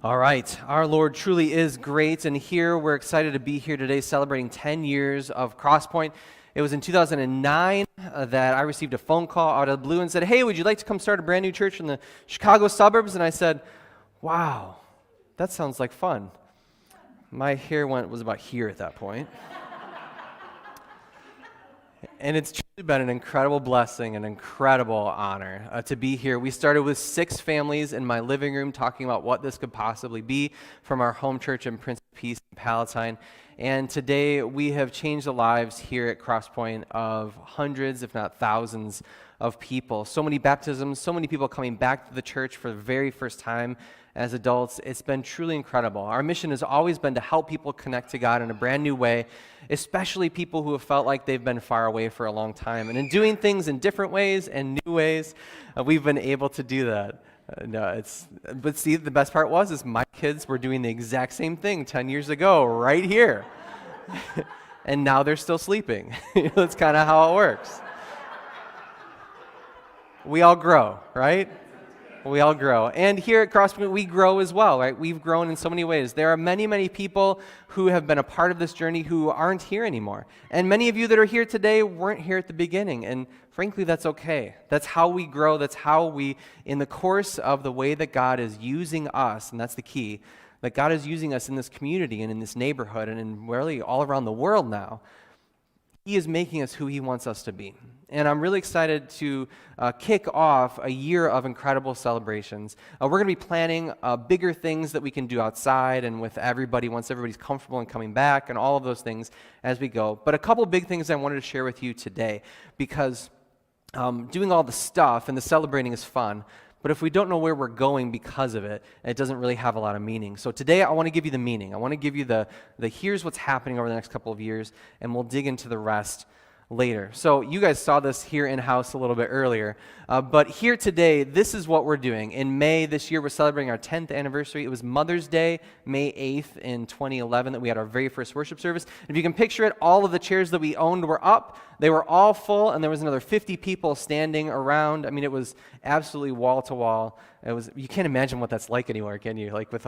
All right, our Lord truly is great, and here we're excited to be here today celebrating 10 years of Crosspoint. It was in 2009 that I received a phone call out of the blue and said, hey, would you like to come start a brand new church in the Chicago suburbs? And I said, wow, that sounds like fun. My hair was about here at that point. And it's truly been an incredible blessing, an incredible honor to be here. We started with 6 families in my living room talking about what this could possibly be from our home church in Prince of Peace, Palatine. And today we have changed the lives here at Crosspoint of hundreds, if not thousands, of people. So many baptisms, so many people coming back to the church for the very first time as adults. It's been truly incredible. Our mission has always been to help people connect to God in a brand new way, especially people who have felt like they've been far away for a long time. And in doing things in different ways and new ways, we've been able to do that. But see, the best part is my kids were doing the exact same thing 10 years ago, right here. And now they're still sleeping. That's kind of how it works. We all grow, right? We all grow. And here at Crosspoint, we grow as well, right? We've grown in so many ways. There are many, many people who have been a part of this journey who aren't here anymore. And many of you that are here today weren't here at the beginning. And frankly, that's okay. That's how we grow. That's how we, in the course of the way that God is using us, and that's the key, that God is using us in this community and in this neighborhood and in really all around the world now, He is making us who He wants us to be. And I'm really excited to kick off a year of incredible celebrations. We're going to be planning bigger things that we can do outside and with everybody once everybody's comfortable and coming back and all of those things as we go. But a couple big things I wanted to share with you today, because doing all the stuff and the celebrating is fun, but if we don't know where we're going because of it, it doesn't really have a lot of meaning. So today I want to give you the meaning. I want to give you the here's what's happening over the next couple of years, and we'll dig into the rest later. So you guys saw this here in-house a little bit earlier, but here today, this is what we're doing. In May this year, we're celebrating our 10th anniversary. It was Mother's Day, May 8th in 2011, that we had our very first worship service. If you can picture it, all of the chairs that we owned were up. They were all full, and there was another 50 people standing around. I mean, it was absolutely wall to wall. You can't imagine what that's like anywhere, can you? Like with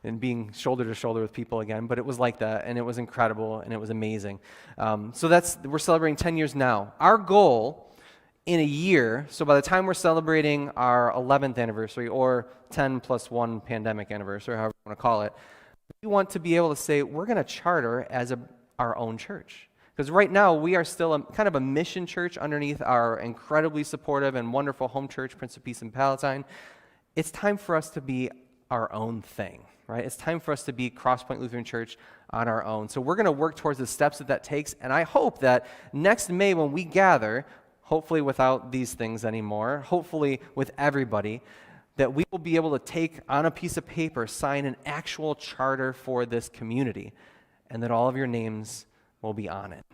and being shoulder to shoulder with people again. But it was like that, and it was incredible, and it was amazing. We're celebrating 10 years now. Our goal in a year, so by the time we're celebrating our 11th anniversary, or 10 plus 1 pandemic anniversary, however you want to call it, we want to be able to say we're going to charter as our own church. Because right now, we are still kind of a mission church underneath our incredibly supportive and wonderful home church, Prince of Peace in Palatine. It's time for us to be our own thing, right? It's time for us to be Crosspoint Lutheran Church on our own. So we're going to work towards the steps that takes, and I hope that next May when we gather, hopefully without these things anymore, hopefully with everybody, that we will be able to take on a piece of paper, sign an actual charter for this community, and that all of your names will be on it.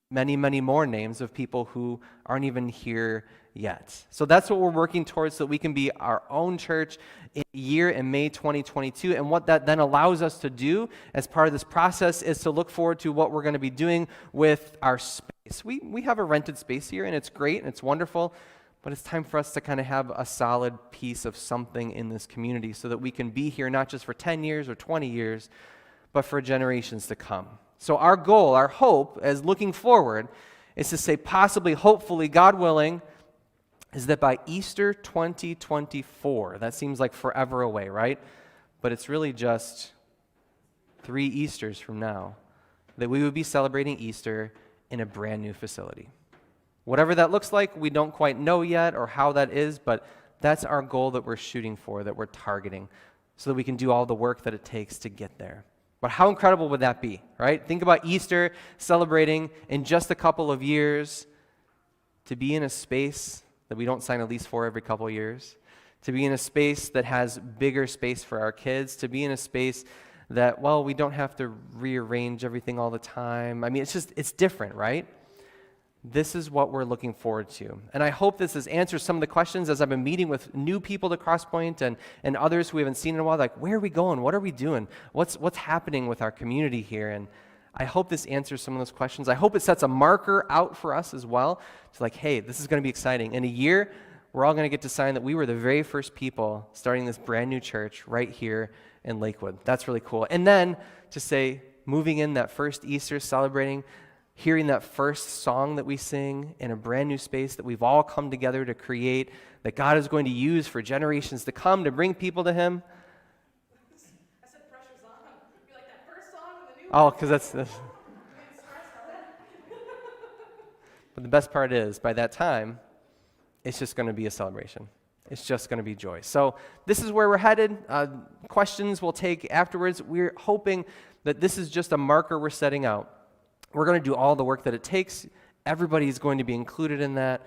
Many, many more names of people who aren't even here yet. So that's what we're working towards, so that we can be our own church in a year in May 2022. And what that then allows us to do as part of this process is to look forward to what we're going to be doing with our space. We have a rented space here, and it's great, and it's wonderful, but it's time for us to kind of have a solid piece of something in this community so that we can be here not just for 10 years or 20 years, but for generations to come. So our goal, our hope, as looking forward, is to say possibly, hopefully, God willing, is that by Easter 2024, that seems like forever away, right? But it's really just 3 Easters from now, that we would be celebrating Easter in a brand new facility. Whatever that looks like, we don't quite know yet or how that is, but that's our goal that we're shooting for, that we're targeting, so that we can do all the work that it takes to get there. But how incredible would that be, right? Think about Easter celebrating in just a couple of years, to be in a space that we don't sign a lease for every couple of years, to be in a space that has bigger space for our kids, to be in a space that, well, we don't have to rearrange everything all the time. I mean, it's different, right? This is what we're looking forward to. And I hope this has answered some of the questions as I've been meeting with new people to Crosspoint and others who we haven't seen in a while, like, where are we going? What are we doing? What's happening with our community here? And I hope this answers some of those questions. I hope it sets a marker out for us as well. It's like, hey, this is going to be exciting. In a year, we're all going to get to sign that we were the very first people starting this brand new church right here in Lakewood. That's really cool. And then to say, moving in that first Easter, celebrating, hearing that first song that we sing in a brand new space that we've all come together to create, that God is going to use for generations to come to bring people to Him. I said pressure's on. You're like that first song with the new Oh, because that's But the best part is, by that time, it's just going to be a celebration. It's just going to be joy. So this is where we're headed. Questions we'll take afterwards. We're hoping that this is just a marker we're setting out. We're going to do all the work that it takes. Everybody's going to be included in that.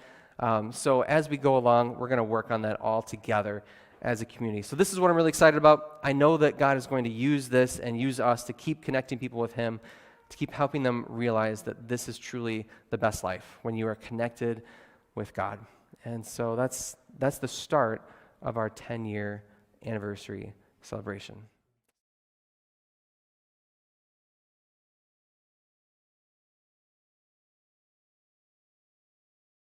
So as we go along, we're going to work on that all together as a community. So this is what I'm really excited about. I know that God is going to use this and use us to keep connecting people with Him, to keep helping them realize that this is truly the best life, when you are connected with God. And so that's the start of our 10-year anniversary celebration.